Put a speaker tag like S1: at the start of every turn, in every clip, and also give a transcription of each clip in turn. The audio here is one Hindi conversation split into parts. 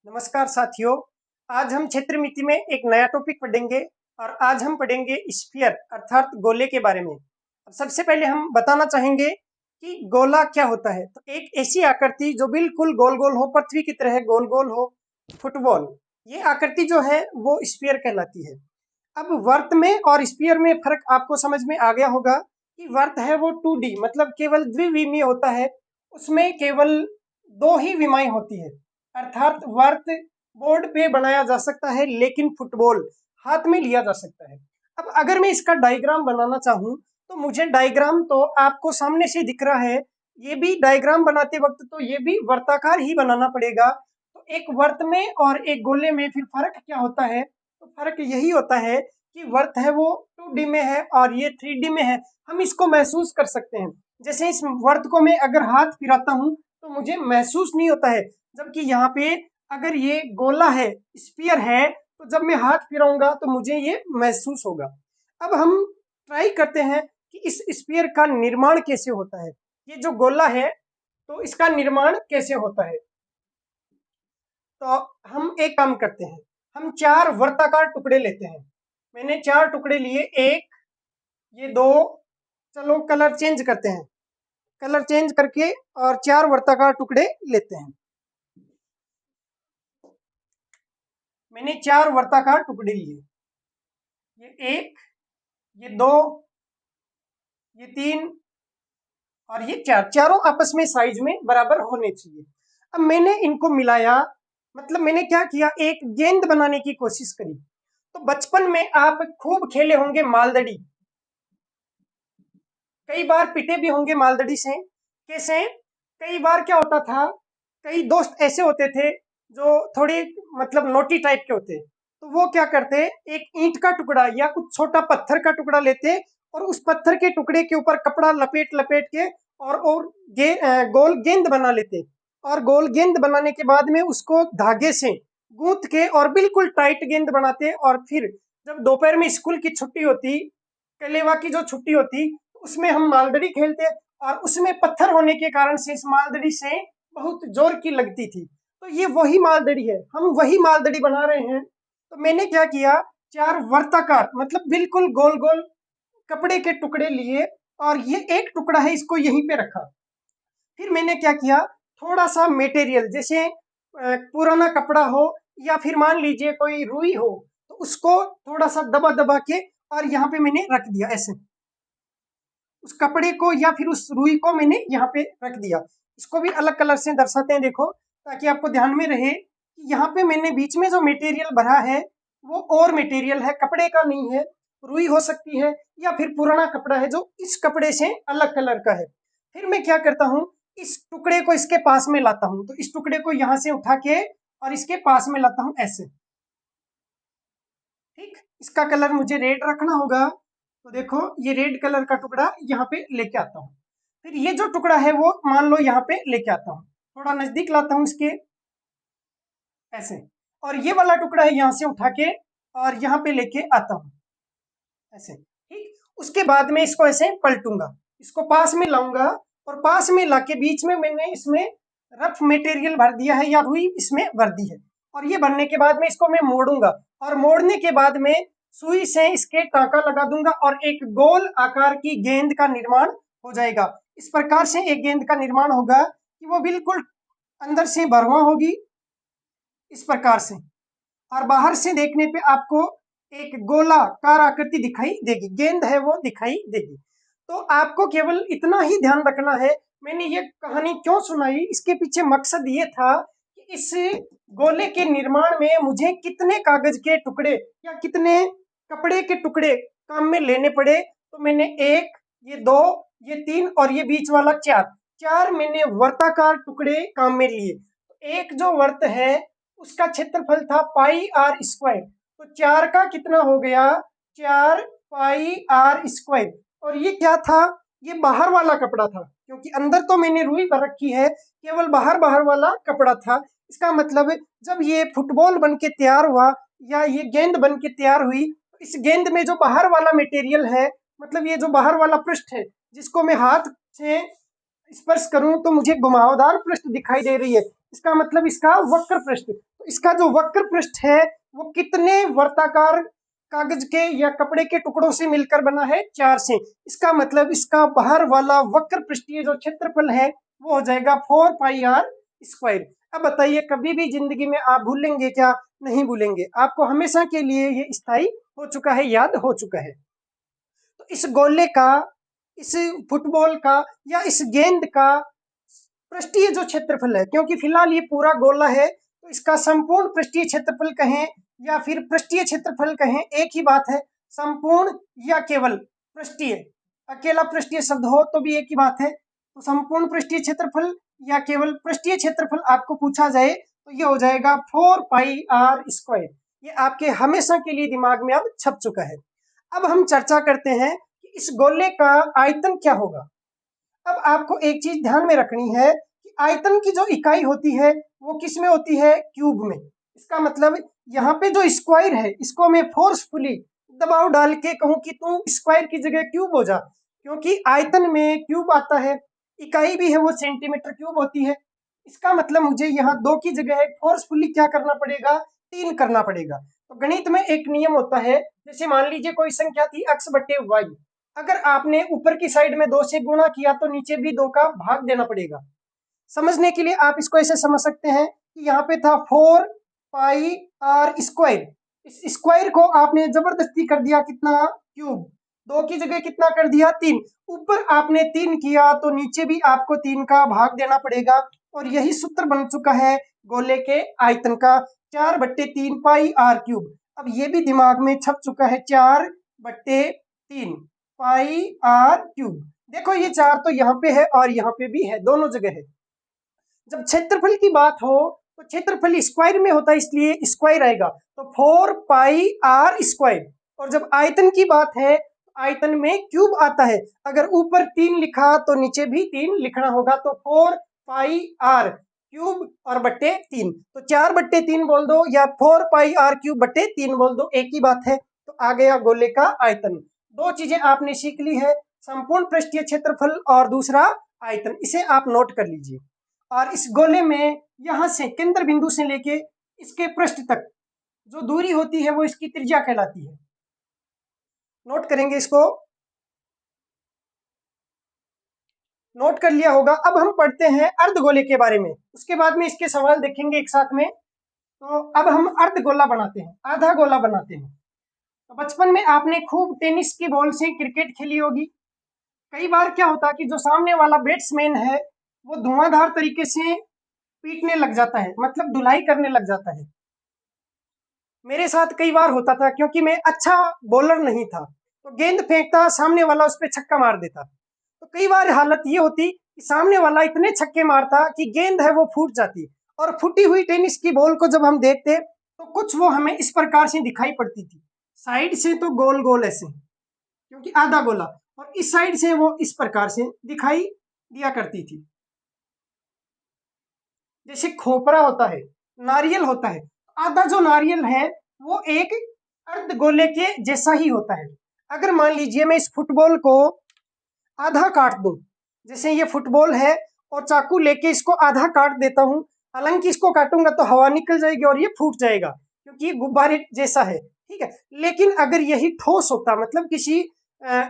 S1: नमस्कार साथियों। आज हम क्षेत्र मिति में एक नया टॉपिक पढ़ेंगे और आज हम पढ़ेंगे स्फीयर अर्थात गोले के बारे में। सबसे पहले हम बताना चाहेंगे कि गोला क्या होता है। तो एक ऐसी आकृति जो बिल्कुल गोल गोल हो, पृथ्वी की तरह गोल गोल हो, फुटबॉल, ये आकृति जो है वो स्फीयर कहलाती है। अब वर्त में और स्फीयर में फर्क आपको समझ में आ गया होगा कि वर्त है वो 2D मतलब केवल द्विविमीय होता है, उसमें केवल दो ही विमाएं होती है। अर्थात वर्त बोर्ड पे बनाया जा सकता है लेकिन फुटबॉल हाथ में लिया जा सकता है। अब अगर मैं इसका डायग्राम बनाना चाहूँ तो मुझे डायग्राम तो आपको सामने से दिख रहा है, ये भी डायग्राम बनाते वक्त तो ये भी वर्ताकार ही बनाना पड़ेगा। तो एक वर्त में और एक गोले में फिर फर्क क्या होता है? तो फर्क यही होता है कि वर्त है वो 2D में है और ये 3D में है। हम इसको महसूस कर सकते हैं। जैसे इस वर्त को मैं अगर हाथ फिराता हूँ तो मुझे महसूस नहीं होता है, जबकि यहाँ पे अगर ये गोला है, स्फीयर है, तो जब मैं हाथ फिराऊंगा तो मुझे ये महसूस होगा। अब हम ट्राई करते हैं कि इस स्फीयर का निर्माण कैसे होता है। ये जो गोला है तो इसका निर्माण कैसे होता है। तो हम एक काम करते हैं, हम चार वर्ताकार टुकड़े लेते हैं। मैंने चार टुकड़े लिए, एक, ये दो, चलो कलर चेंज करते हैं, कलर चेंज करके और चार वर्ताकार टुकड़े लेते हैं। मैंने चार वर्ताकार टुकड़े लिए, ये एक, ये दो, ये तीन और ये चार, चारों आपस में साइज में बराबर होने चाहिए। अब मैंने इनको मिलाया, मतलब मैंने क्या किया, एक गेंद बनाने की कोशिश करी। तो बचपन में आप खूब खेले होंगे मालदड़ी, कई बार पिटे भी होंगे मालदड़ी से। कैसे? कई बार क्या होता था, कई दोस्त ऐसे होते थे जो थोड़े मतलब नोटी टाइप के होते, तो वो क्या करते, एक ईंट का टुकड़ा या कुछ छोटा पत्थर का टुकड़ा लेते और उस पत्थर के टुकड़े के ऊपर कपड़ा लपेट लपेट के और गोल गेंद बना लेते। और गोल गेंद बनाने के बाद में उसको धागे से गूंथ के और बिल्कुल टाइट गेंद बनाते। और फिर जब दोपहर में स्कूल की छुट्टी होती, कलेवा की जो छुट्टी होती, उसमें हम मालदड़ी खेलते और उसमें पत्थर होने के कारण से इस मालदड़ी से बहुत जोर की लगती थी। तो ये वही मालदड़ी है, हम वही मालदड़ी बना रहे हैं। तो मैंने क्या किया, चार वर्ताकार मतलब बिल्कुल गोल गोल कपड़े के टुकड़े लिए और ये एक टुकड़ा है, इसको यहीं पे रखा। फिर मैंने क्या किया, थोड़ा सा मटेरियल जैसे पुराना कपड़ा हो या फिर मान लीजिए कोई रुई हो, तो उसको थोड़ा सा दबा दबा के और यहाँ पे मैंने रख दिया ऐसे, उस कपड़े को या फिर उस रुई को मैंने यहाँ पे रख दिया। इसको भी अलग कलर से दर्शाते हैं, देखो, ताकि आपको ध्यान में रहे कि यहाँ पे मैंने बीच में जो मटेरियल भरा है वो और मटेरियल है, कपड़े का नहीं है। रुई हो सकती है या फिर पुराना कपड़ा है जो इस कपड़े से अलग कलर का है। फिर मैं क्या करता हूँ, इस टुकड़े को इसके पास में लाता हूँ। तो इस टुकड़े को यहाँ से उठा के और इसके पास में लाता हूँ ऐसे। ठीक, इसका कलर मुझे रेड रखना होगा, तो देखो ये रेड कलर का टुकड़ा यहाँ पे लेके आता हूँ। फिर ये जो टुकड़ा है वो मान लो यहाँ पे लेके आता हूँ, थोड़ा नजदीक लाता हूँ इसके ऐसे। और ये वाला टुकड़ा है यहाँ से उठा के और यहाँ पे लेके आता हूँ ऐसे। ठीक, उसके बाद में इसको ऐसे पलटूंगा, इसको पास में लाऊंगा और पास में लाके बीच में मैंने इसमें रफ मटेरियल भर दिया है या रुई इसमें भर दी है। और ये भरने के बाद में इसको मैं मोड़ूंगा और मोड़ने के बाद में सुई से इसके टांका लगा दूंगा और एक गोल आकार की गेंद का निर्माण हो जाएगा। इस प्रकार से एक गेंद का निर्माण होगा कि वो बिल्कुल अंदर से भरवा होगी इस प्रकार से, और बाहर से देखने पे आपको एक गोलाकार आकृति दिखाई देगी, गेंद है वो दिखाई देगी। तो आपको केवल इतना ही ध्यान रखना है। मैंने ये कहानी क्यों सुनाई, इसके पीछे मकसद ये था कि इस गोले के निर्माण में मुझे कितने कागज के टुकड़े या कितने कपड़े के टुकड़े काम में लेने पड़े। तो मैंने एक, ये दो, ये तीन और ये बीच वाला चार, चार मैंने वर्ताकार टुकड़े काम में लिए। एक जो वर्त है उसका क्षेत्रफल था पाई आर स्क्वायर, तो चार का कितना हो गया, चार पाई आर स्क्वायर। और ये क्या था, ये बाहर वाला कपड़ा था, क्योंकि अंदर तो मैंने रुई भर रखी है, केवल बाहर बाहर वाला कपड़ा था। इसका मतलब जब ये फुटबॉल बन के तैयार हुआ या ये गेंद बन के तैयार हुई, तो इस गेंद में जो बाहर वाला मटेरियल है, मतलब ये जो बाहर वाला पृष्ठ है जिसको मैं हाथ से स्पर्श करूं तो मुझे घुमावदार पृष्ठ दिखाई दे रही है, इसका मतलब इसका वक्र पृष्ठ। तो इसका जो वक्र पृष्ठ है वो कितने वर्ताकार कागज के या कपड़े के टुकड़ों से मिलकर बना है? 4 से। इसका मतलब इसका बाहर वाला वक्र पृष्ठीय जो क्षेत्रफल है वो हो जाएगा 4πr²। अब बताइए, कभी भी जिंदगी में आप भूलेंगे क्या? नहीं भूलेंगे, आपको हमेशा के लिए ये स्थायी हो चुका है, याद हो चुका है। तो इस गोले का, इस फुटबॉल का या इस गेंद का पृष्ठीय जो क्षेत्रफल है, क्योंकि फिलहाल ये पूरा गोला है तो इसका संपूर्ण पृष्ठीय क्षेत्रफल कहें या फिर पृष्ठीय क्षेत्रफल कहें, एक ही बात है। संपूर्ण या केवल पृष्ठीय, अकेला पृष्ठीय शब्द हो तो भी एक ही बात है। तो संपूर्ण पृष्ठीय क्षेत्रफल या केवल पृष्ठीय क्षेत्रफल आपको पूछा जाए तो ये हो जाएगा 4πr²। ये आपके हमेशा के लिए दिमाग में अब छप चुका है। अब हम चर्चा करते हैं कि इस गोले का आयतन क्या होगा। अब आपको एक चीज ध्यान में रखनी है कि आयतन की जो इकाई होती है वो किस में होती है? क्यूब में। इसका मतलब यहाँ पे जो स्क्वायर है इसको मैं फोर्सफुली दबाव डाल के कहूँ कि तू स्क्वायर की जगह क्यूब हो जा, क्योंकि आयतन में क्यूब आता है, इकाई भी है वो सेंटीमीटर क्यूब होती है। इसका मतलब मुझे यहाँ 2 की जगह फोर्सफुली क्या करना पड़ेगा? 3 करना पड़ेगा। तो गणित में एक नियम होता है, जैसे मान लीजिए कोई संख्या थी x/y, अगर आपने ऊपर की साइड में 2 से गुणा किया तो नीचे भी 2 का भाग देना पड़ेगा। समझने के लिए आप इसको ऐसे समझ सकते हैं कि यहाँ पे था 4πr²। इस स्क्वायर को आपने जबरदस्ती कर दिया कितना? क्यूब। 2 की जगह कितना कर दिया? 3। ऊपर आपने 3 किया तो नीचे भी आपको 3 का भाग देना पड़ेगा, और यही सूत्र बन चुका है गोले के आयतन का, 4/3πr³। अब ये भी दिमाग में छप चुका है, 4/3πr³। देखो ये 4 तो यहाँ पे है और यहाँ पे भी है, दोनों जगह है। जब क्षेत्रफल की बात हो तो क्षेत्रफल स्क्वायर में होता है, इसलिए स्क्वायर आएगा, तो 4πr²। और जब आयतन की बात है आयतन में क्यूब आता है, अगर ऊपर 3 लिखा तो नीचे भी 3 लिखना होगा, तो 4πr³ और बट्टे 3, तो 4/3 बोल दो या 4πr³/3 बोल दो, एक ही बात है। तो आ गया गोले का आयतन। 2 चीजें आपने सीख ली है, संपूर्ण पृष्ठीय क्षेत्रफल और दूसरा आयतन, इसे आप नोट कर लीजिए। और इस गोले में यहाँ से केंद्र बिंदु से लेके इसके पृष्ठ तक जो दूरी होती है वो इसकी त्रिज्या कहलाती है। नोट करेंगे इसको, नोट कर लिया होगा। अब हम पढ़ते हैं अर्धगोले के बारे में, उसके बाद में इसके सवाल देखेंगे एक साथ में। तो अब हम अर्धगोला बनाते हैं, आधा गोला बनाते हैं। तो बचपन में आपने खूब टेनिस की बॉल से क्रिकेट खेली होगी। कई बार क्या होता है कि जो सामने वाला बैट्समैन है वो धुआंधार तरीके से पीटने लग जाता है, मतलब धुलाई करने लग जाता है। मेरे साथ कई बार होता था, क्योंकि मैं अच्छा बॉलर नहीं था, तो गेंद फेंकता, सामने वाला उस पर छक्का मार देता। तो कई बार हालत ये होती कि सामने वाला इतने छक्के मारता कि गेंद है वो फूट जाती, और फूटी हुई टेनिस की बॉल को जब हम देखते तो कुछ वो हमें इस प्रकार से दिखाई पड़ती थी, साइड से तो गोल गोल ऐसे, क्योंकि आधा गोला, और इस साइड से वो इस प्रकार से दिखाई दिया करती थी, जैसे खोपरा होता है, नारियल होता है। आधा जो नारियल है वो एक अर्ध गोले के जैसा ही होता है। अगर मान लीजिए मैं इस फुटबॉल को आधा काट दूं, जैसे ये फुटबॉल है और चाकू लेके इसको आधा काट देता हूं, हालांकि इसको काटूंगा तो हवा निकल जाएगी और ये फूट जाएगा, क्योंकि ये गुब्बारे जैसा है, ठीक है। लेकिन अगर यही ठोस होता, मतलब किसी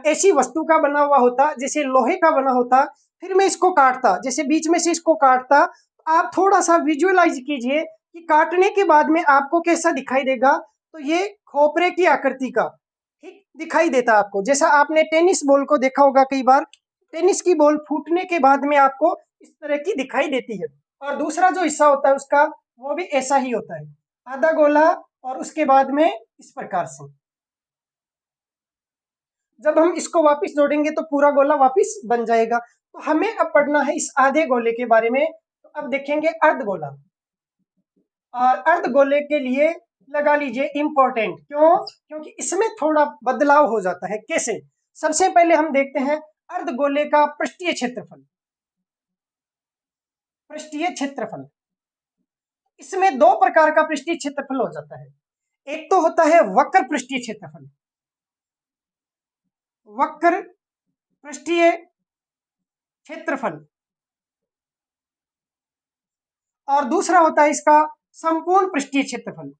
S1: ऐसी वस्तु का बना हुआ होता, जैसे लोहे का बना होता, फिर मैं इसको काटता, जैसे बीच में से इसको काटता, आप थोड़ा सा विजुअलाइज कीजिए कि काटने के बाद में आपको कैसा दिखाई देगा। तो ये खोपरे की आकृति का ठीक दिखाई देता आपको, जैसा आपने टेनिस बॉल को देखा होगा, कई बार टेनिस की बॉल फूटने के बाद में आपको इस तरह की दिखाई देती है। और दूसरा जो हिस्सा होता है उसका, वो भी ऐसा ही होता है, आधा गोला, और उसके बाद में इस प्रकार से। जब हम इसको वापस जोड़ेंगे तो पूरा गोला वापस बन जाएगा। तो हमें अब पढ़ना है इस आधे गोले के बारे में। तो अब देखेंगे अर्धगोला, और अर्धगोले के लिए लगा लीजिए इंपॉर्टेंट, क्यों? क्योंकि इसमें थोड़ा बदलाव हो जाता है। कैसे? सबसे पहले हम देखते हैं अर्धगोले का पृष्ठीय क्षेत्रफल। पृष्ठीय क्षेत्रफल, इसमें 2 प्रकार का पृष्ठीय क्षेत्रफल हो जाता है। एक तो होता है वक्र पृष्ठीय क्षेत्रफल, वक्र पृष्ठीय क्षेत्रफल, और दूसरा होता है इसका संपूर्ण पृष्ठीय क्षेत्रफल।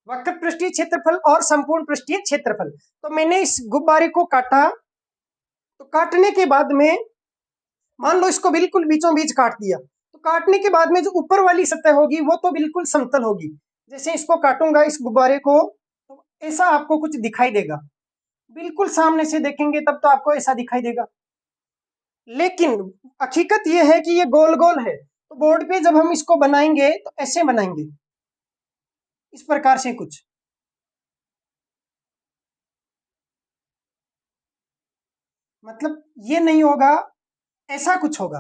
S1: वक्र पृष्ठीय क्षेत्रफल और संपूर्ण पृष्ठीय क्षेत्रफल। तो मैंने इस गुब्बारे को काटा, तो काटने के बाद में मान लो इसको बिल्कुल बीचों बीच काट दिया, तो काटने के बाद में जो ऊपर वाली सतह होगी वो तो बिल्कुल समतल होगी। जैसे इसको काटूंगा इस गुब्बारे को, तो ऐसा आपको कुछ दिखाई देगा, बिल्कुल सामने से देखेंगे तब तो आपको ऐसा दिखाई देगा। लेकिन हकीकत ये है कि ये गोल गोल है, तो बोर्ड पे जब हम इसको बनाएंगे तो ऐसे बनाएंगे, इस प्रकार से कुछ। मतलब ये नहीं होगा, ऐसा कुछ होगा।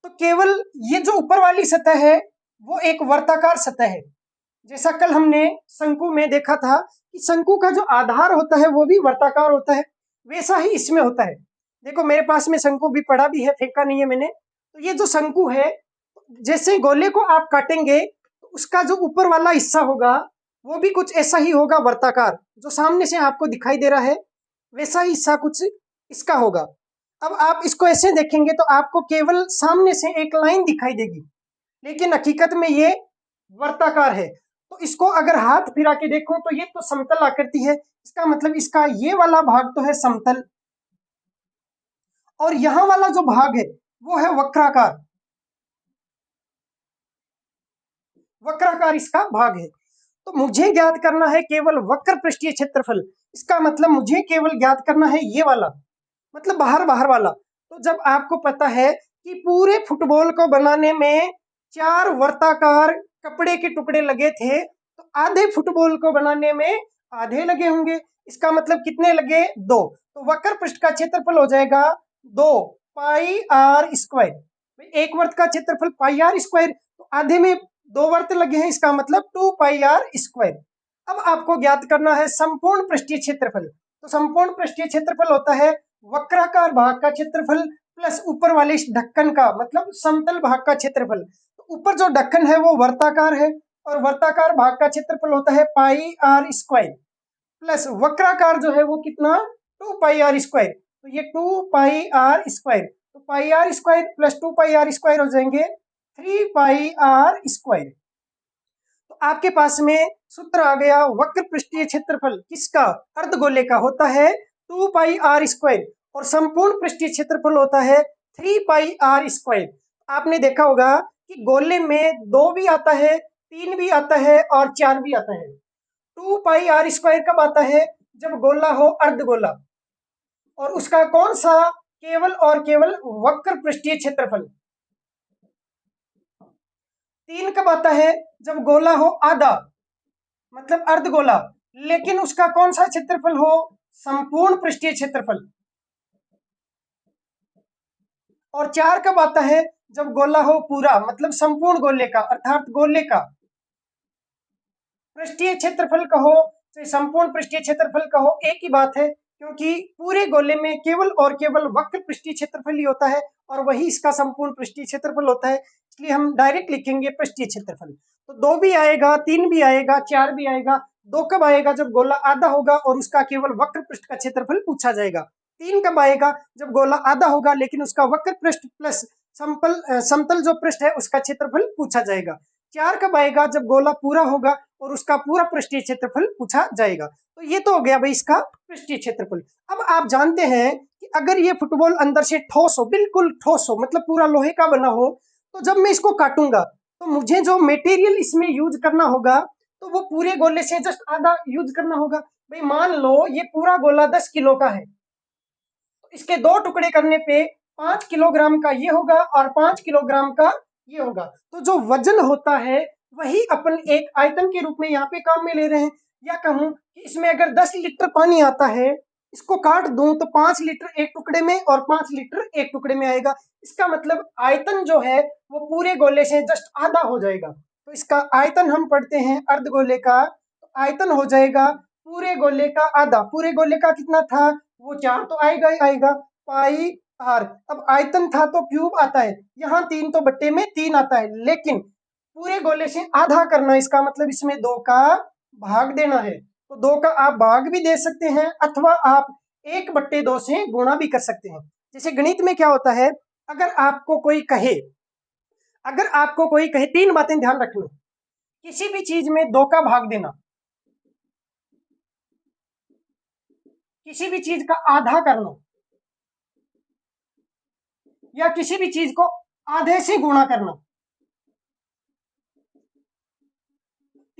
S1: तो केवल ये जो ऊपर वाली सतह है वो एक वर्ताकार सतह है। जैसा कल हमने शंकु में देखा था कि शंकु का जो आधार होता है वो भी वर्ताकार होता है, वैसा ही इसमें होता है। देखो मेरे पास में शंकु भी पड़ा भी है, फेंका नहीं है मैंने। तो ये जो शंकु है, जैसे गोले को आप काटेंगे तो उसका जो ऊपर वाला हिस्सा होगा वो भी कुछ ऐसा ही होगा, वर्ताकार। जो सामने से आपको दिखाई दे रहा है वैसा ही हिस्सा कुछ इसका होगा। अब आप इसको ऐसे देखेंगे तो आपको केवल सामने से एक लाइन दिखाई देगी, लेकिन हकीकत में ये वर्ताकार है। तो इसको अगर हाथ फिरा के देखो तो ये तो समतल आकृति है, इसका मतलब इसका ये वाला भाग तो है समतल, और यहां वाला जो भाग है वो है वक्राकार। वक्राकार इसका भाग है। तो मुझे ज्ञात करना है केवल वक्र पृष्ठीय क्षेत्रफल। इसका मतलब मुझे केवल ज्ञात करना है ये वाला, मतलब बाहर बाहर वाला। तो जब आपको पता है कि पूरे फुटबॉल को बनाने में 4 वर्ताकार कपड़े के टुकड़े लगे थे, तो आधे फुटबॉल को बनाने में आधे लगे होंगे। इसका मतलब कितने लगे? 2। तो वक्र पृष्ठ का क्षेत्रफल हो जाएगा 2 पाई आर स्क्वायर। एक वर्त का क्षेत्रफल पाई आर स्क्वायर, तो आधे में 2 वर्त लगे हैं, इसका मतलब 2 पाई आर स्क्वायर। अब आपको ज्ञात करना है संपूर्ण पृष्ठीय क्षेत्रफल। तो संपूर्ण पृष्ठीय क्षेत्रफल होता है वक्राकार भाग का क्षेत्रफल प्लस ऊपर वाले इस ढक्कन का, मतलब समतल भाग का क्षेत्रफल। तो ऊपर जो ढक्कन है वो वर्ताकार है, और वर्ताकार भाग का क्षेत्रफल होता है पाई आर स्क्वायर, प्लस वक्राकार जो है वो कितना? 2 पाई आर स्क्वायर। तो ये 2 पाई आर स्क्वायर, तो pi R square plus 2 pi R square हो जाएंगे 3 पाई आर स्क्वायर। तो आपके पास में सूत्र आ गया, वक्र पृष्ठीय क्षेत्रफल किसका? अर्धगोले का होता है 2 पाई आर स्क्वायर, और संपूर्ण पृष्ठीय क्षेत्रफल होता है 3 पाई आर स्क्वायर। आपने देखा होगा कि गोले में 2 भी आता है, 3 भी आता है और 4 भी आता है। 2 पाई आर स्क्वायर कब आता है? जब गोला हो अर्धगोला, और उसका कौन सा? केवल और केवल वक्र पृष्ठीय क्षेत्रफल। 3 कब आता है? जब गोला हो आधा, मतलब अर्धगोला, लेकिन उसका कौन सा क्षेत्रफल हो? संपूर्ण पृष्ठीय क्षेत्रफल। और 4 कब आता है? जब गोला हो पूरा, मतलब संपूर्ण गोले का, अर्थात गोले का पृष्ठीय क्षेत्रफल कहो चाहे संपूर्ण पृष्ठीय क्षेत्रफल कहो, एक ही बात है, क्योंकि पूरे गोले में केवल और केवल वक्र पृष्ठीय क्षेत्रफल ही होता है, और वही इसका संपूर्ण पृष्ठीय क्षेत्रफल होता है। इसलिए हम डायरेक्ट लिखेंगे पृष्ठीय क्षेत्रफल। तो 2 भी आएगा, 3 भी आएगा, 4 भी आएगा। 2 कब आएगा? जब गोला आधा होगा और उसका केवल वक्र पृष्ठ का क्षेत्रफल पूछा जाएगा। 3 कब आएगा? जब गोला आधा होगा लेकिन उसका वक्र पृष्ठ प्लस समतल जो पृष्ठ है उसका क्षेत्रफल पूछा जाएगा। 4 कब आएगा? जब गोला पूरा होगा और उसका पूरा पृष्ठीय क्षेत्रफल पूछा जाएगा। तो ये तो हो गया भाई इसका पृष्ठीय क्षेत्रफल। अब आप जानते हैं कि अगर ये फुटबॉल अंदर से ठोस हो, बिल्कुल ठोस हो, मतलब पूरा लोहे का बना हो, तो जब मैं इसको काटूंगा तो मुझे जो मटेरियल इसमें यूज करना होगा तो वो पूरे गोले से जस्ट आधा यूज करना होगा। भाई मान लो ये पूरा गोला 10 किलो का है, तो इसके 2 टुकड़े करने पे 5 किलोग्राम का ये होगा और 5 किलोग्राम का ये होगा। तो जो वजन होता है वही अपन एक आयतन के रूप में यहाँ पे काम में ले रहे हैं। या कहूं कि इसमें अगर 10 लीटर पानी आता है, इसको काट दूं तो 5 लीटर एक टुकड़े में और 5 लीटर एक टुकड़े में आएगा। इसका मतलब आयतन जो है वो पूरे गोले से जस्ट आधा हो जाएगा। तो इसका आयतन हम पढ़ते हैं अर्धगोले का, तो आयतन हो जाएगा पूरे गोले का आधा। पूरे गोले का कितना था? वो 4 तो आएगा ही आएगा, पाई आर। अब आयतन था तो क्यूब आता है, यहाँ 3 तो बट्टे में 3 आता है, लेकिन पूरे गोले से आधा करना, इसका मतलब इसमें 2 का भाग देना है। तो 2 का आप भाग भी दे सकते हैं, अथवा आप 1/2 से गुणा भी कर सकते हैं। जैसे गणित में क्या होता है, अगर आपको कोई कहे, अगर आपको कोई कहे, तीन बातें ध्यान रखना, किसी भी चीज में दो का भाग देना, किसी भी चीज का आधा करना, या किसी भी चीज को आधे से गुणा करना,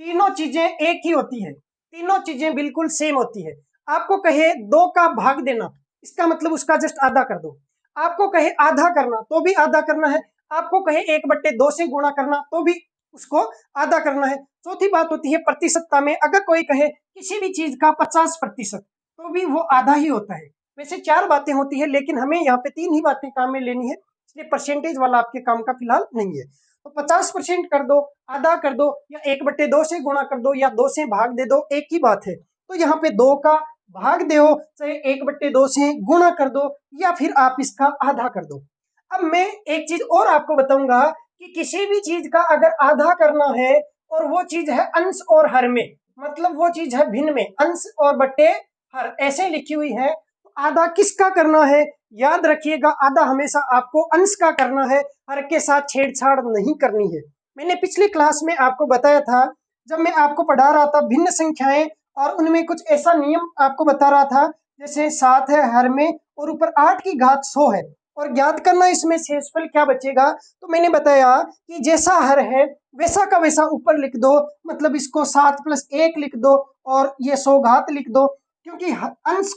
S1: तीनों चीजें एक ही होती है, तीनों चीजें बिल्कुल सेम होती है। आपको कहे दो का भाग देना, इसका मतलब उसका जस्ट आधा कर दो। आपको कहे आधा करना तो भी आधा करना है। आपको कहे 1/2 से गुणा करना तो भी उसको आधा करना है। चौथी बात होती है प्रतिशतता में, अगर कोई कहे किसी भी चीज का 50% तो भी वो आधा ही होता है। वैसे चार बातें होती है, लेकिन हमें यहाँ पे तीन ही बातें काम में लेनी है, इसलिए परसेंटेज वाला आपके काम का फिलहाल नहीं है। तो 50% कर दो, आधा कर दो, या 1/2 से गुणा कर दो, या 2 से भाग दे दो, एक ही बात है। तो यहाँ पे 2 का भाग दो, चाहे 1/2 से गुणा कर दो, या फिर आप इसका आधा कर दो। अब मैं एक चीज और आपको बताऊंगा कि किसी भी चीज का अगर आधा करना है और वो चीज है अंश और हर में, मतलब वो चीज है भिन्न में, अंश और बट्टे हर ऐसे लिखी हुई है, तो आधा किसका करना है? याद रखिएगा, आधा हमेशा आपको अंश का करना है, हर के साथ छेड़छाड़ नहीं करनी है। मैंने पिछली क्लास में आपको बताया था, जब मैं आपको पढ़ा रहा था भिन्न संख्याएं, और उनमें कुछ ऐसा नियम आपको बता रहा था, जैसे 7 है हर में और ऊपर 8 की घात 100 है, और ज्ञात करना इसमें शेषफल क्या बचेगा। तो मैंने बताया कि जैसा हर है वैसा का वैसा ऊपर लिख दो, मतलब इसको 7+1 लिख दो, और ये 100 घात लिख दो, क्योंकि अंश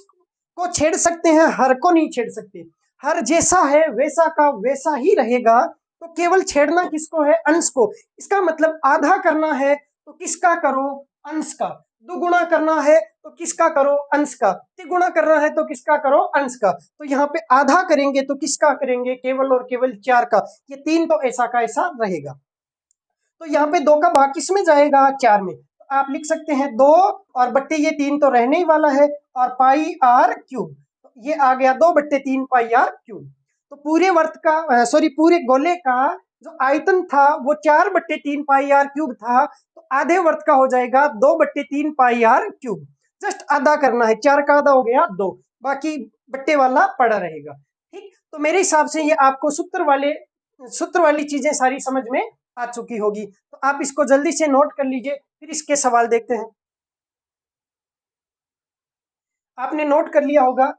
S1: को छेड़ सकते हैं, हर को नहीं छेड़ सकते। हर जैसा है वैसा का वैसा ही रहेगा, तो केवल छेड़ना किसको है? अंश को। इसका मतलब आधा करना है तो किसका करो? अंश का। दुगुना करना है तो किसका करो? अंश का। तिगुना करना है तो किसका करो? अंश का। तो यहाँ पे आधा करेंगे तो किसका करेंगे? केवल और केवल 4 का। ये 3 तो ऐसा का ऐसा रहेगा। तो यहाँ पे 2 का भाग किस में जाएगा? 4 में। तो आप लिख सकते हैं 2 और बट्टे ये 3 तो रहने ही वाला है, और पाई आर क्यूब, तो ये आ गया 2/3 पाई आर क्यूब। तो पूरे वर्त का सॉरी पूरे गोले का जो आयतन था वो 4/3 पाई आर क्यूब था, तो आधे वर्त का हो जाएगा 2/3 पाई आर क्यूब। जस्ट आधा करना है, 4 का आधा हो गया 2, बाकी बट्टे वाला पड़ा रहेगा। ठीक, तो मेरे हिसाब से ये आपको सूत्र वाली चीजें सारी समझ में आ चुकी होगी। तो आप इसको जल्दी से नोट कर लीजिए, फिर इसके सवाल देखते हैं। आपने नोट कर लिया होगा,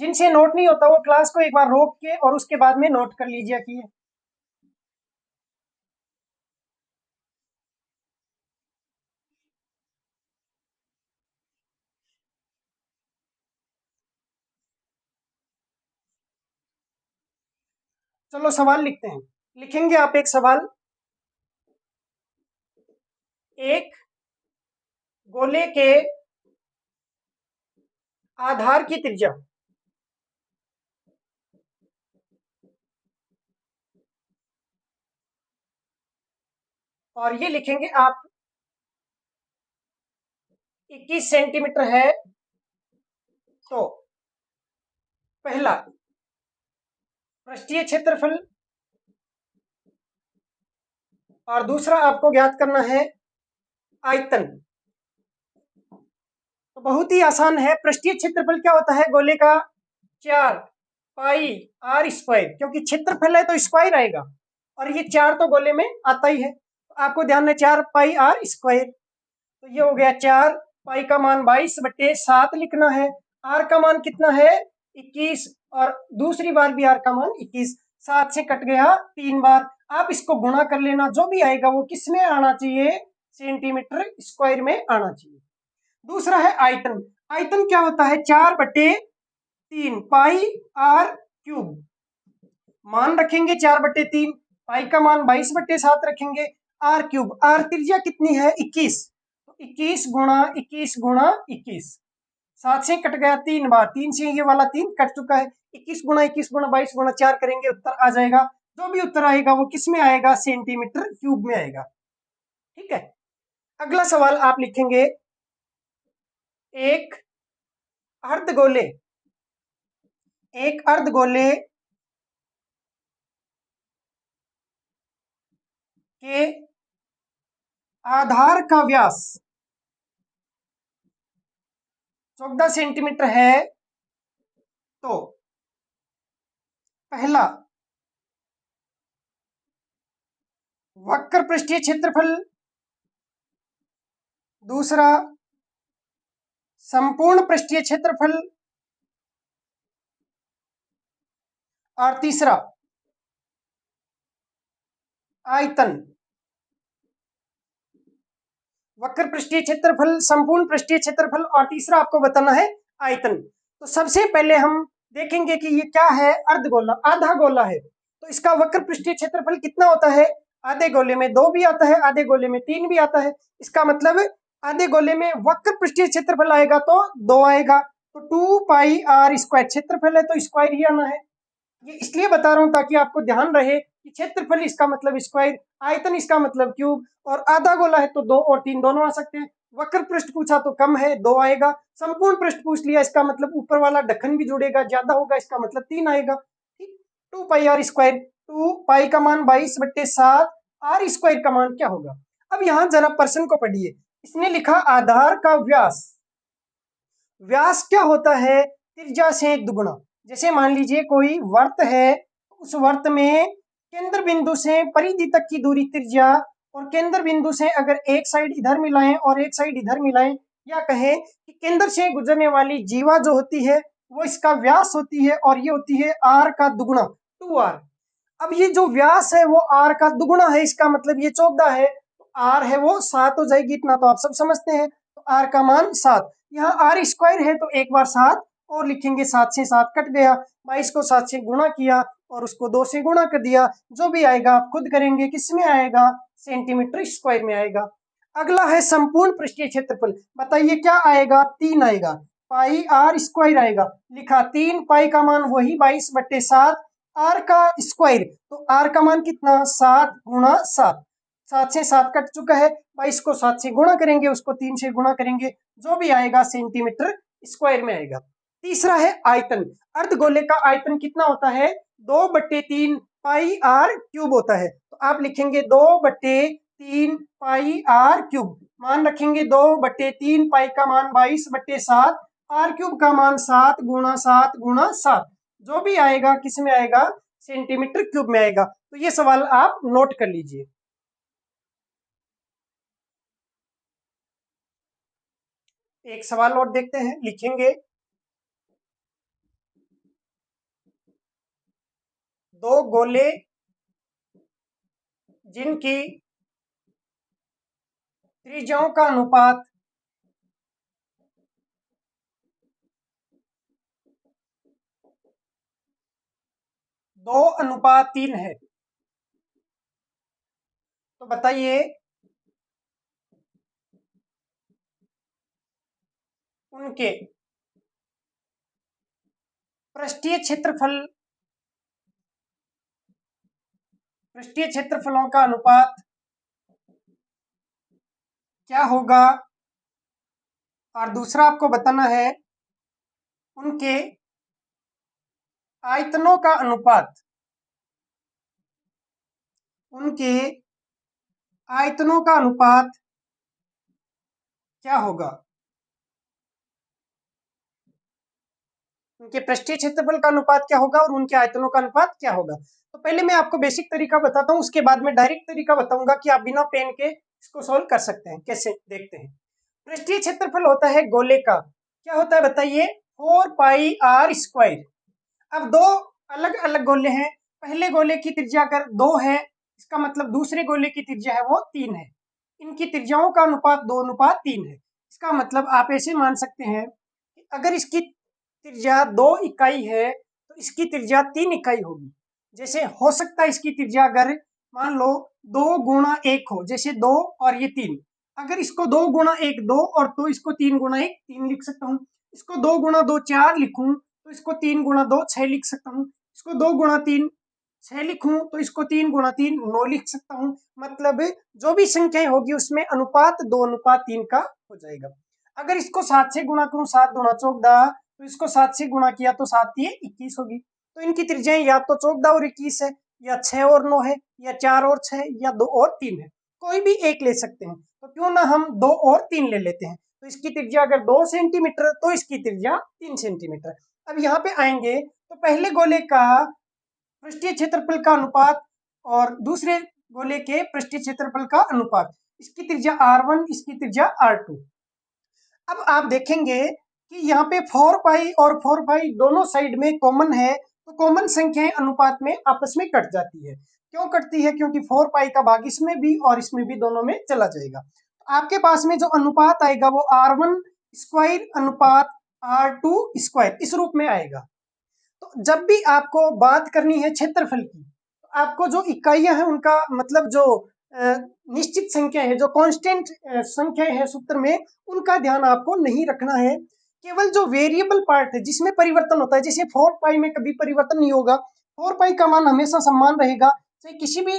S1: जिनसे नोट नहीं होता वो क्लास को एक बार रोक के और उसके बाद में नोट कर लीजिए कि चलो सवाल लिखते हैं। लिखेंगे आप एक सवाल, एक गोले के आधार की त्रिज्या, और ये लिखेंगे आप 21 सेंटीमीटर है। तो पहला पृष्ठीय क्षेत्रफल, और दूसरा आपको ज्ञात करना है आयतन। तो बहुत ही आसान है, पृष्ठीय क्षेत्रफल क्या होता है गोले का? 4 पाई आर स्क्वायर, क्योंकि क्षेत्रफल है तो स्क्वायर आएगा, और ये 4 तो गोले में आता ही है, तो आपको ध्यान है 4 पाई आर स्क्वायर। तो ये हो गया 4 पाई का मान 22/7 लिखना है, आर का मान कितना है? 21, और दूसरी बार भी आर का मान 21, 7 से कट गया 3 बार। आप इसको गुणा कर लेना, जो भी आएगा वो किस में आना चाहिए? सेंटीमीटर स्क्वायर में आना चाहिए। दूसरा है आयतन। आयतन क्या होता है? 4/3 पाई आर क्यूब। मान रखेंगे 4/3, पाई का मान 22/7 रखेंगे, आर क्यूब, आर त्रिज्या कितनी है? 21, तो 21 × 21 × 21, 7 से कट गया 3 बार, 3 से ये वाला 3 कट चुका है, 21 × 21 × 22 × 4 करेंगे, उत्तर आ जाएगा। जो भी उत्तर आएगा वो किस में आएगा? सेंटीमीटर क्यूब में आएगा। ठीक है, अगला सवाल आप लिखेंगे, एक अर्धगोले, एक अर्धगोले के आधार का व्यास 14 सेंटीमीटर है, तो पहला वक्र पृष्ठीय क्षेत्रफल, दूसरा संपूर्ण पृष्ठीय क्षेत्रफल, और तीसरा आयतन। वक्र पृष्ठीय क्षेत्रफल, संपूर्ण पृष्ठीय क्षेत्रफल और तीसरा आपको बताना है आयतन। तो सबसे पहले हम देखेंगे कि ये क्या है, अर्धगोला, आधा गोला है, तो इसका वक्र पृष्ठीय क्षेत्रफल कितना होता है। आधे गोले में 2 भी आता है, आधे गोले में 3 भी आता है। इसका मतलब आधे गोले में वक्र पृष्ठीय क्षेत्रफल आएगा तो 2 आएगा, तो 2 पाई आर स्क्वायर क्षेत्रफल है तो स्क्वायर ही आना है। ये इसलिए बता रहा हूं ताकि आपको ध्यान रहे कि क्षेत्रफल इसका मतलब स्क्वायर, आयतन इसका मतलब क्यूब, और आधा गोला है तो 2 और 3 दोनों आ सकते हैं। वक्र पृष्ठ पूछा तो कम है 2 आएगा, संपूर्ण पृष्ठ पूछ लिया इसका मतलब ऊपर वाला ढक्कन भी जुड़ेगा, ज्यादा होगा इसका मतलब 3 आएगा। ठीक, 2 पाई आर स्क्वायर, 2 पाई का मान 22/7, आर स्क्वायर का मान क्या होगा। अब यहाँ जरा प्रश्न को पढ़िए, इसने लिखा आधार का व्यास। व्यास क्या होता है, त्रिज्या से एक दुगुना। जैसे मान लीजिए कोई वर्त है, उस वर्त में केंद्र बिंदु से परिधि तक की दूरी त्रिज्या, और केंद्र बिंदु से अगर एक साइड इधर मिलाएं और एक साइड इधर मिलाएं, या कहें कि केंद्र से गुजरने वाली जीवा जो होती है वो इसका व्यास होती है, और ये होती है आर का दुगुना, 2r। अब ये जो व्यास है वो आर का दुगुना है, इसका मतलब ये 14 है, तो आर है वो 7 हो जाएगी, इतना तो आप सब समझते हैं। तो आर का मान 7, यहाँ आर स्क्वायर है तो एक बार 7 और लिखेंगे, 7 से 7 कट गया, 22 को 7 से गुणा किया और उसको 2 से गुणा कर दिया, जो भी आएगा आप खुद करेंगे, किस में आएगा, सेंटीमीटर स्क्वायर में आएगा। अगला है संपूर्ण पृष्ठीय क्षेत्रफल, बताइए क्या आएगा, 3 आएगा, पाई आर स्क्वायर आएगा, लिखा 3 पाई का मान वही 22/7, आर का स्क्वायर, तो आर का मान कितना, 7 × 7, 7 से 7 कट चुका है, 22 को 7 से गुणा करेंगे, उसको 3 से गुणा करेंगे, जो भी आएगा सेंटीमीटर स्क्वायर में आएगा। तीसरा है आयतन। अर्धगोले का आयतन कितना होता है, 2/3 पाई आर क्यूब होता है, तो आप लिखेंगे 2/3 पाई आर क्यूब, मान रखेंगे 2/3 पाई का मान 22/7, आर क्यूब का मान 7 × 7 × 7, जो भी आएगा किस में आएगा, सेंटीमीटर क्यूब में आएगा। तो ये सवाल आप नोट कर लीजिए। एक सवाल और देखते हैं, लिखेंगे दो गोले जिनकी त्रिज्याओं का अनुपात 2:3 है, तो बताइए उनके पृष्ठीय क्षेत्रफल, पृष्ठीय क्षेत्रफलों का अनुपात क्या होगा, और दूसरा आपको बताना है उनके आयतनों का अनुपात, उनके आयतनों का अनुपात क्या होगा। उनके पृष्ठीय क्षेत्रफल का अनुपात क्या होगा और उनके आयतनों का अनुपात क्या होगा। तो पहले मैं आपको बेसिक तरीका बताता हूँ, उसके बाद में डायरेक्ट तरीका बताऊंगा कि आप बिना पेन के इसको सॉल्व कर सकते हैं। कैसे, देखते हैं। पृष्ठीय क्षेत्रफल होता है गोले का, क्या होता है बताइए, 4 पाई आर स्क्वायर। अब दो अलग अलग गोले हैं, पहले गोले की त्रिज्या अगर 2 है, इसका मतलब दूसरे गोले की त्रिज्या है वो 3 है, इनकी त्रिज्याओं का अनुपात 2:3 है। इसका मतलब आप ऐसे मान सकते हैं कि अगर इसकी त्रिज्या 2 इकाई है तो इसकी त्रिज्या 3 इकाई होगी। जैसे हो सकता है इसकी त्रिज्या अगर मान लो 2 × 1 हो, जैसे 2 और ये 3, अगर इसको 2 × 1 2 और तो इसको 3 × 1 3 लिख सकता हूँ। इसको 2 × 2 4 लिखूं तो इसको 3 × 2 6 लिख सकता हूँ। इसको 2 × 3 6 लिखूं तो इसको 3 × 3 9 लिख सकता हूँ। मतलब जो भी संख्याएं होगी उसमें अनुपात 2:3 का हो जाएगा। अगर इसको 7 से गुणा करूं, 7 × 14, तो इसको 7 से गुणा किया तो 7 ये 21 होगी। तो इनकी त्रिज्याएं या तो 14 और 21 है, या 6 और 9 है, या 4 और 6, या 2 और 3 है, कोई भी एक ले सकते हैं। तो क्यों ना हम 2 और 3 ले लेते हैं। तो इसकी त्रिज्या अगर 2 सेंटीमीटर तो इसकी त्रिज्या 3 सेंटीमीटर। अब यहाँ पे आएंगे तो पहले गोले का पृष्ठीय क्षेत्रफल का अनुपात और दूसरे गोले के पृष्ठीय क्षेत्रफल का अनुपात। इसकी त्रिज्या r1, इसकी त्रिज्या r2। अब आप देखेंगे कि यहाँ पे 4 पाई और 4 पाई दोनों साइड में कॉमन है, तो कॉमन संख्याएं अनुपात में आपस में कट जाती है। क्यों कटती है? क्योंकि 4 पाई का भाग इसमें भी और इसमें भी दोनों में चला जाएगा। तो आपके पास में जो अनुपात आएगा वो r1 स्क्वायर अनुपात r2 स्क्वायर इस रूप में आएगा। तो जब भी आपको बात करनी है क्षेत्रफल की, तो आपको जो इकाइयां हैं उनका मतलब जो निश्चित संख्या है, जो कांस्टेंट संख्या है सूत्र में, उनका ध्यान आपको नहीं रखना है। केवल जो वेरिएबल पार्ट है जिसमें परिवर्तन होता है, जैसे 4 पाई में कभी परिवर्तन नहीं होगा, 4 पाई का मान हमेशा समान रहेगा। चाहे किसी भी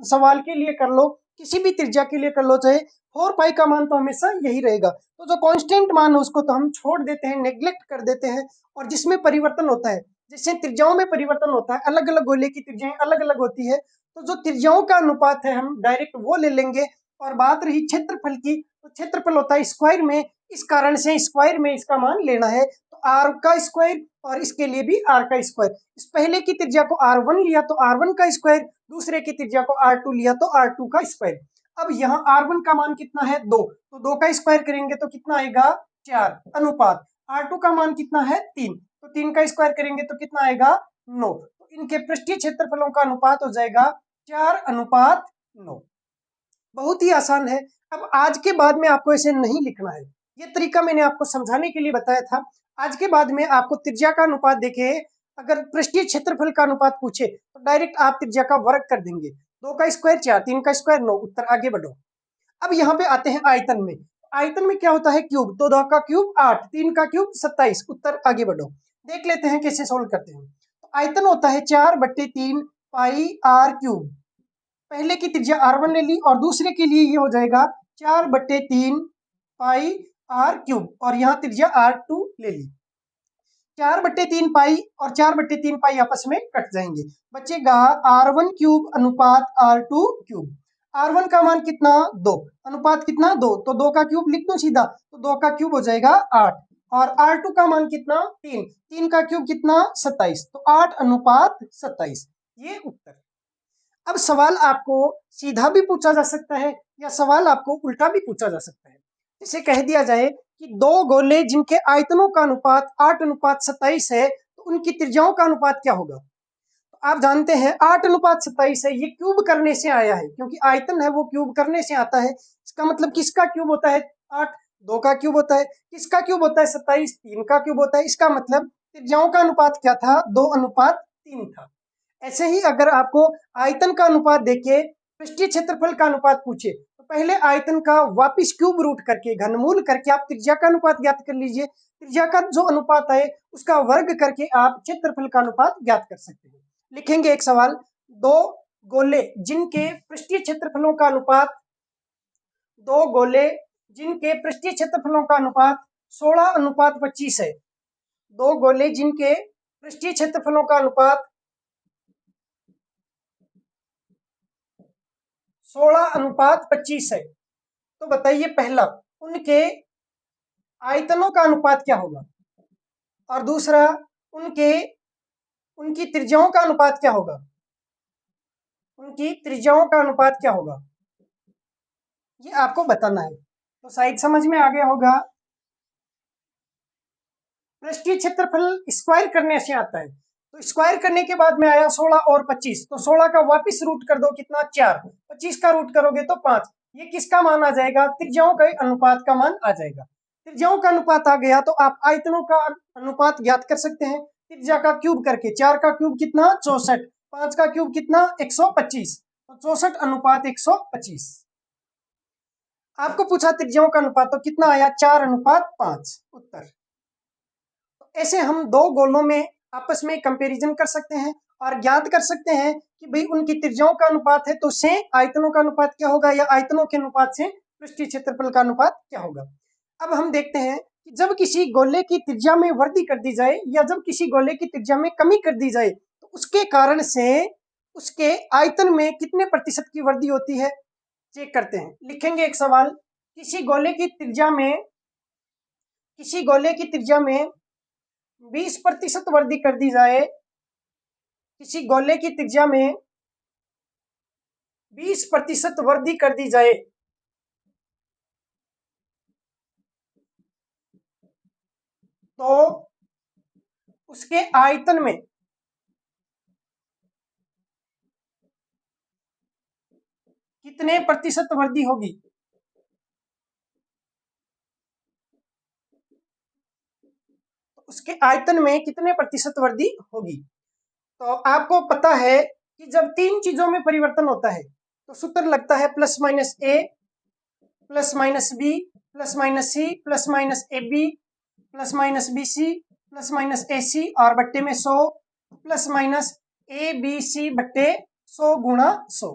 S1: सवाल के लिए कर लो, किसी भी त्रिज्या के लिए कर लो, चाहे 4 पाई का मान तो हमेशा यही रहेगा। तो जो कांस्टेंट मान है उसको तो हम छोड़ देते हैं, नेग्लेक्ट कर देते हैं। और जिसमें परिवर्तन होता है, जैसे त्रिज्याओं में परिवर्तन होता है, अलग अलग गोले की त्रिज्याएं अलग अलग होती है, तो जो त्रिज्याओं का अनुपात है हम डायरेक्ट वो ले लेंगे। और बात रही क्षेत्रफल की, तो क्षेत्रफल होता है स्क्वायर में, इस कारण से स्क्वायर में इसका मान लेना है। तो आर का स्क्वायर और इसके लिए भी आर का स्क्वायर। इस पहले की त्रिज्या को r1 लिया तो r1 का स्क्वायर, दूसरे की त्रिज्या को r2 लिया तो r2 का स्क्वायर। अब यहाँ r1 का मान कितना है 2, तो 2 का स्क्वायर करेंगे तो कितना आएगा 4 अनुपात। r2 का मान कितना है 3, तो 3 का स्क्वायर करेंगे तो कितना आएगा 9। तो इनके पृष्ठीय क्षेत्रफलों का अनुपात हो जाएगा 4:9। बहुत ही आसान है। अब आज के बाद में आपको ऐसे नहीं लिखना है, ये तरीका मैंने आपको समझाने के लिए बताया था। आज के बाद में आपको त्रिज्या का अनुपात देखे, अगर पृष्ठीय क्षेत्रफल का अनुपात पूछे तो डायरेक्ट आप त्रिज्या का वर्ग कर देंगे। 2 का स्क्वायर 4, 3 का स्क्वायर 9, उत्तर आगे बढ़ो। अब यहाँ पे आते हैं आयतन में। आयतन में क्या होता है क्यूब, तो 2 का क्यूब 8, 3 का क्यूब 27, उत्तर आगे बढ़ो। देख लेते हैं कैसे सोल्व करते हैं। तो आयतन होता है 4/3 पाई r क्यूब। पहले की त्रिज्या r1 ले ली और दूसरे के लिए ये हो जाएगा 4/3 पाई r क्यूब, और यहाँ त्रिज्या r2 ले ली। 4/3 पाई और 4/3 पाई आपस में कट जाएंगे, बचेगा r1 क्यूब अनुपात r2 क्यूब। r1 का मान कितना 2, अनुपात कितना 2, तो 2 का क्यूब लिख दो सीधा, तो 2 का क्यूब हो जाएगा 8। और r2 का मान कितना 3, 3 का क्यूब कितना 27, तो 8:27, ये उत्तर। अब सवाल आपको सीधा भी पूछा जा सकता है या सवाल आपको उल्टा भी पूछा जा सकता है। जैसे कह दिया जाए कि दो गोले जिनके आयतनों का अनुपात 8:27 है, तो उनकी त्रिज्याओं का अनुपात क्या होगा। तो आप जानते हैं 8:27 है, ये क्यूब करने से आया है, क्योंकि आयतन है वो क्यूब करने से आता है। इसका मतलब किसका क्यूब होता है 8, 2 का क्यूब होता है। किसका क्यूब होता है 27, 3 का क्यूब होता है। इसका मतलब त्रिज्याओं का अनुपात क्या था 2:3 था। ऐसे ही अगर आपको आयतन का अनुपात देके पृष्ठीय क्षेत्रफल का अनुपात पूछे, तो पहले आयतन का वापिस क्यूब रूट करके घनमूल करके आप त्रिज्या का अनुपात ज्ञात कर लीजिए। त्रिज्या का जो अनुपात है उसका वर्ग करके आप क्षेत्रफल का अनुपात ज्ञात कर सकते हैं। लिखेंगे एक सवाल, दो गोले जिनके पृष्ठीय क्षेत्रफलों का अनुपात, दो गोले जिनके पृष्ठीय क्षेत्रफलों का अनुपात 16:25 है। दो गोले जिनके पृष्ठीय क्षेत्रफलों का अनुपात 16:25 है, तो बताइए पहला उनके आयतनों का अनुपात क्या होगा, और दूसरा उनकी त्रिज्याओं का अनुपात क्या होगा। उनकी त्रिज्याओं का अनुपात क्या होगा, ये आपको बताना है। तो शायद समझ में आ गया होगा। पृष्ठीय क्षेत्रफल स्क्वायर करने से आता है, तो स्क्वायर करने के बाद में आया 16 और 25, तो 16 का वापिस रूट कर दो कितना 4, 25 का रूट करोगे तो 5। ये किसका मान आ जाएगा, त्रिज्याओं के अनुपात का मान आ जाएगा। त्रिज्याओं का अनुपात आ गया तो आप आयतनों का अनुपात ज्ञात कर सकते हैं त्रिज्या का क्यूब करके। 4 का क्यूब कितना 64, 5 का क्यूब कितना 125, तो 64:125। आपको पूछा त्रिज्याओं का अनुपात, तो कितना आया 4:5, उत्तर। ऐसे हम दो गोलों में आपस में कंपैरिजन कर सकते हैं और ज्ञात कर सकते हैं कि भाई उनकी त्रिज्याओं का अनुपात है तो उससे आयतनों का अनुपात क्या होगा, या आयतनों के अनुपात से पृष्ठीय क्षेत्रफल का अनुपात क्या होगा। अब हम देखते हैं कि जब किसी गोले की त्रिज्या में वृद्धि कर दी जाए या जब किसी गोले की त्रिज्या में कमी कर दी जाए, तो उसके कारण से उसके आयतन में कितने प्रतिशत की वृद्धि होती है, चेक करते हैं। लिखेंगे एक सवाल, किसी गोले की त्रिज्या में 20% वृद्धि कर दी जाए, किसी गोले की त्रिज्या में 20% वृद्धि कर दी जाए तो उसके आयतन में कितने प्रतिशत वृद्धि होगी? उसके आयतन में कितने प्रतिशत वृद्धि होगी? तो आपको पता है कि जब तीन चीजों में परिवर्तन होता है तो सूत्र लगता है plus minus A plus minus B plus minus C plus minus A B plus minus B C plus minus A C और बट्टे में 100 plus minus A B C बट्टे 100 गुणा 100।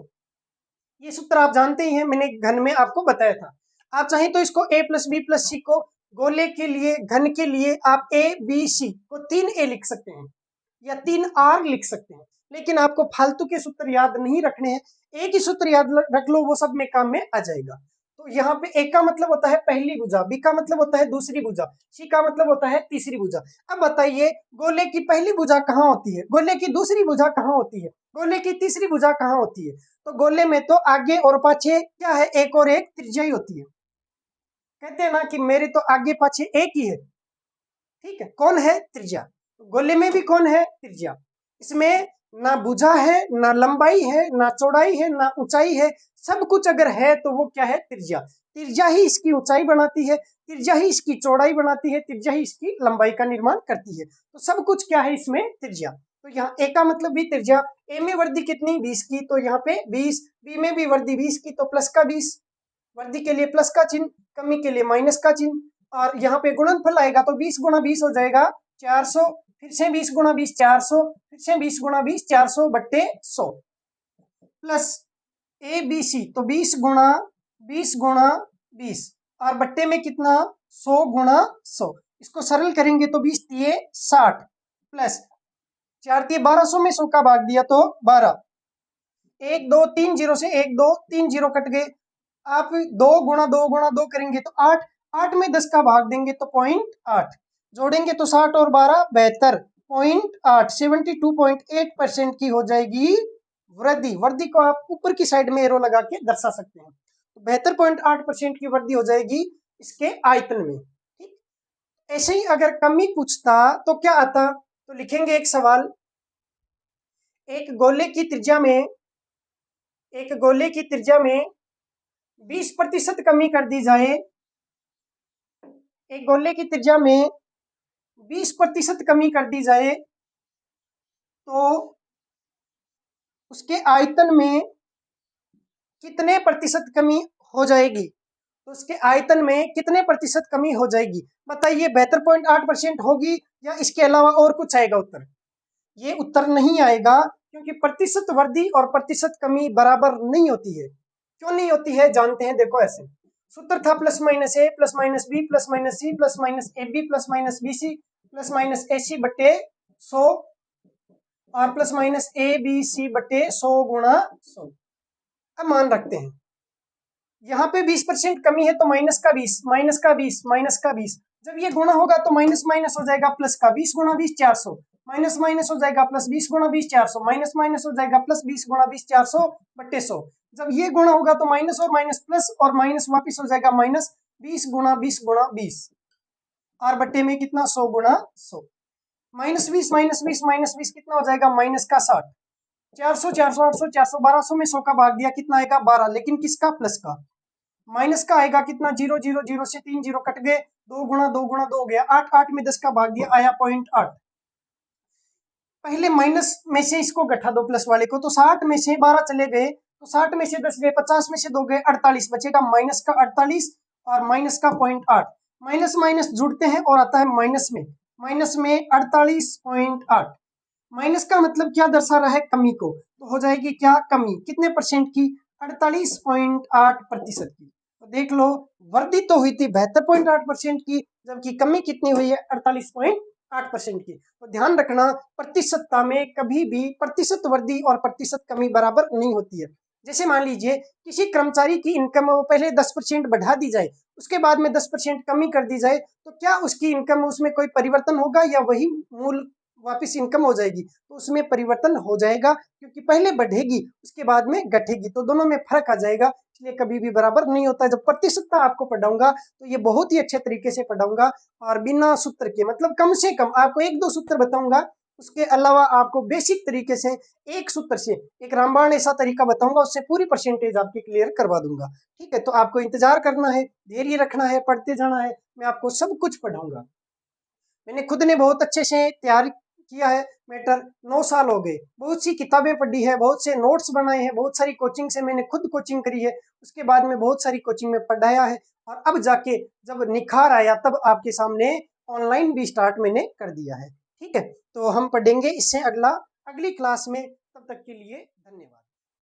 S1: ये सूत्र आप जानते ही हैं, मैंने घन में आपको बताया था। आप चाहें तो इसको a प्लस बी प्लस सी को गोले के लिए घन के लिए आप a b c को 3a लिख सकते हैं या 3r लिख सकते हैं, लेकिन आपको फालतू के सूत्र याद नहीं रखने हैं। एक ही सूत्र याद रख लो, वो सब में काम में आ जाएगा। तो यहाँ पे a का मतलब होता है पहली भुजा, b का मतलब होता है दूसरी भुजा, c का मतलब होता है तीसरी भुजा। अब बताइए गोले की पहली भुजा कहाँ होती है, गोले की दूसरी भुजा कहाँ होती है, गोले की तीसरी भुजा कहाँ होती है? तो गोले में तो आगे और पाछे क्या है, एक और एक त्रिज्या ही होती है। कहते हैं ना कि मेरे तो आगे पाछे एक ही है, ठीक है, कौन है? त्रिज्या। गोले में भी कौन है? त्रिज्या। इसमें ना भुजा है, ना लंबाई है, ना चौड़ाई है, ना ऊंचाई है, सब कुछ अगर है तो वो क्या है? त्रिज्या। त्रिज्या ही इसकी ऊंचाई बनाती है, त्रिज्या ही इसकी चौड़ाई बनाती है, त्रिज्या ही इसकी लंबाई का निर्माण करती है। तो सब कुछ क्या है इसमें? त्रिज्या। तो यहाँ ए का मतलब भी त्रिज्या। ए में वृद्धि कितनी? 20 की, तो यहाँ पे 20। बी में भी वृद्धि 20 की, तो प्लस का 20, वृद्धि के लिए प्लस का चिन्ह, कमी के लिए माइनस का चिन्ह। और यहाँ पे गुणनफल आएगा तो 20 गुणा 20 हो जाएगा 400, फिर से 20 गुणा 20 400, फिर से 20 गुणा 20 400 बट्टे 100 प्लस ए बी सी, तो 20 गुणा 20 और बट्टे में कितना? 100 गुणा 100। इसको सरल करेंगे तो 20 दिए 60 प्लस 4 दिए 1200 में 100 का भाग दिया तो 12, 1 2 3 जीरो से 1 2 3 जीरो कट गए। आप 2 गुणा 2 करेंगे तो 8, 8 में 10 का भाग देंगे तो 0.8, जोड़ेंगे तो 60 और 12 72, 0.8 72.8% की हो जाएगी वृद्धि। वृद्धि को आप ऊपर की साइड में एरो लगा के दर्शा सकते हैं। तो 72.8% की वृद्धि हो जाएगी इसके आयतन में। ठीक, ऐसे ही अगर कमी पूछता तो क्या आता? तो लिखेंगे एक सवाल, एक गोले की त्रिज्या में, एक गोले की त्रिज्या में 20% कमी कर दी जाए, एक गोले की त्रिज्या में 20% कमी कर दी जाए तो उसके आयतन में कितने प्रतिशत कमी हो जाएगी? तो उसके आयतन में कितने प्रतिशत कमी हो जाएगी? बताइए 72.8% होगी या इसके अलावा और कुछ आएगा उत्तर? ये उत्तर नहीं आएगा, क्योंकि प्रतिशत वृद्धि और प्रतिशत कमी बराबर नहीं होती है। क्यों नहीं होती है जानते हैं, देखो ऐसे सूत्र था plus minus A plus minus B plus minus C plus minus A B plus minus B C plus minus A C बटे 100 और plus minus A B C बटे 100 गुणा 100। अब मान रखते हैं यहाँ पे 20% कमी है तो माइनस का 20 माइनस का 20 माइनस का 20, जब ये गुणा होगा तो माइनस माइनस हो जाएगा प्लस का, 20 गुणा 20 400, माइनस माइनस हो जाएगा प्लस, 20 गुणा 20 400, माइनस माइनस हो जाएगा प्लस, 20 गुणा 20 400 बट्टे 100। जब ये गुणा होगा तो माइनस और माइनस प्लस और माइनस वापिस हो जाएगा माइनस, 20 गुणा 20 गुणा 20 और बट्टे में कितना? 100 गुणा 100। माइनस 20 माइनस 20 माइनस 20 कितना हो जाएगा? माइनस का 60। 400 400 800 400 1200 में 100 का भाग दिया, कितना आएगा? 12, लेकिन किसका? प्लस का। माइनस का आएगा कितना? 0 0 0 से 3 जीरो कट गए, 2 गुणा 2 हो गया 8, 8 में 10 का भाग दिया आया 0.8। पहले माइनस में से इसको घटा दो प्लस वाले को, तो 60 में से 12 चले गए तो 60 में से 10 गए, 50 में से 2 गए 48, बचेगा माइनस का 48 और माइनस का 0.8। माइनस माइनस जुड़ते हैं और आता है माइनस में 48.8। माइनस का मतलब क्या दर्शा रहा है? कमी को, तो हो जाएगी क्या? कमी कितने परसेंट की? 48.8% की। तो देख लो वृद्धि तो हुई थी 72.8% की, जबकि कमी कितनी हुई है? 48.8% की। तो ध्यान रखना प्रतिशतता में कभी भी प्रतिशत वृद्धि और प्रतिशत कमी बराबर नहीं होती है। जैसे मान लीजिए किसी कर्मचारी की इनकम वो पहले 10% बढ़ा दी जाए, उसके बाद में 10% कमी कर दी जाए, तो क्या उसकी इनकम उसमें कोई परिवर्तन होगा या वही मूल वापस इनकम हो जाएगी, तो उसमें परिवर्तन हो जाएगा, क्योंकि पहले बढ़ेगी उसके बाद में घटेगी, तो दोनों में फर्क आ जाएगा, इसलिए कभी भी बराबर नहीं होता। जब प्रतिशतता आपको पढ़ाऊंगा तो ये बहुत ही अच्छे तरीके से पढ़ाऊंगा, और बिना सूत्र के, मतलब कम से कम आपको एक दो सूत्र बताऊंगा, उसके अलावा आपको बेसिक तरीके से एक सूत्र से एक रामबाण ऐसा तरीका बताऊंगा, उससे पूरी परसेंटेज आपकी क्लियर करवा दूंगा। ठीक है, तो आपको इंतजार करना है, धैर्य रखना है, पढ़ते जाना है, मैं आपको सब कुछ पढ़ाऊंगा। मैंने खुद ने बहुत अच्छे से तैयार किया है मैटर, 9 साल हो गए, बहुत सी किताबें पढ़ी है, बहुत से नोट्स बनाए हैं, बहुत सारी कोचिंग से मैंने खुद कोचिंग करी है, उसके बाद में बहुत सारी कोचिंग में पढ़ाया है, और अब जाके जब निखार आया तब आपके सामने ऑनलाइन भी स्टार्ट मैंने कर दिया है। ठीक है, तो हम पढ़ेंगे इससे अगली क्लास में, तब तक के लिए धन्यवाद।